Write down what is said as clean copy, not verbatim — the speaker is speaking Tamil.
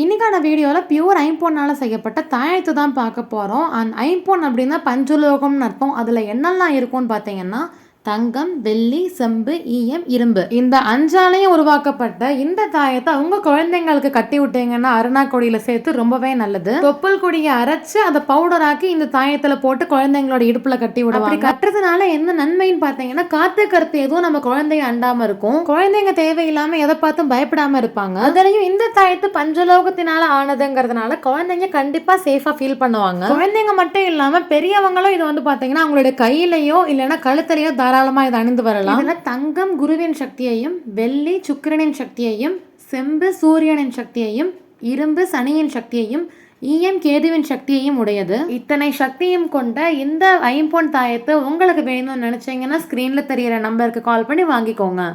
இன்னைக்கான வீடியோவில் பியூர் ஐம்பொன்னால் செய்யப்பட்ட தாயத்து தான் பார்க்க போகிறோம். ஐம்பொன் அப்படின்னா பஞ்சலோகம்னு அர்த்தம். அதில் என்னெல்லாம் இருக்கும்னு பார்த்தீங்கன்னா தங்கம், வெள்ளி, செம்பு, ஈயம், இரும்பு, இந்த அஞ்சாலையும் உருவாக்கப்பட்ட இந்த தாயத்தை உங்க குழந்தைங்களுக்கு கட்டி விட்டீங்கன்னா அருணா கொடியில சேர்த்து ரொம்பவே நல்லது. தொப்புள் கொடியை அரைச்சு அதை பவுடர் ஆக்கி இந்த தாயத்துல போட்டு குழந்தைங்களோட இடுப்புல கட்டி விடுவாங்க. கட்டுறதுனால என்ன நன்மைன்னு பார்த்தீங்கன்னா காத்து கருத்து எதுவும் நம்ம குழந்தைங்க அண்டாம இருக்கும். குழந்தைங்க தேவையில்லாம எதை பார்த்தும் பயப்படாம இருப்பாங்க. அதுலயும் இந்த தாயத்து பஞ்சலோகத்தினால ஆனதுங்கிறதுனால குழந்தைங்க கண்டிப்பா சேஃபா ஃபீல் பண்ணுவாங்க. குழந்தைங்க மட்டும் இல்லாம பெரியவங்களும் இது பாத்தீங்கன்னா அவங்களோட கையிலயோ இல்லைன்னா கழுத்திலையோ தாராளமா இதை அணிந்து வரலாம். இதுல தங்கம் குருவின் சக்தியையும், வெள்ளி சுக்கிரனின் சக்தியையும், செம்பு சூரியனின் சக்தியையும், இரும்பு சனியின் சக்தியையும், ஈயம் கேதுவின் சக்தியையும் உடையது. இத்தனை சக்தியும் கொண்ட இந்த ஐம்பொன் தாயத்தை உங்களுக்கு வேணும்னு நினைச்சீங்கன்னா ஸ்கிரீன்ல தெரியற நம்பருக்கு கால் பண்ணி வாங்கிக்கோங்க.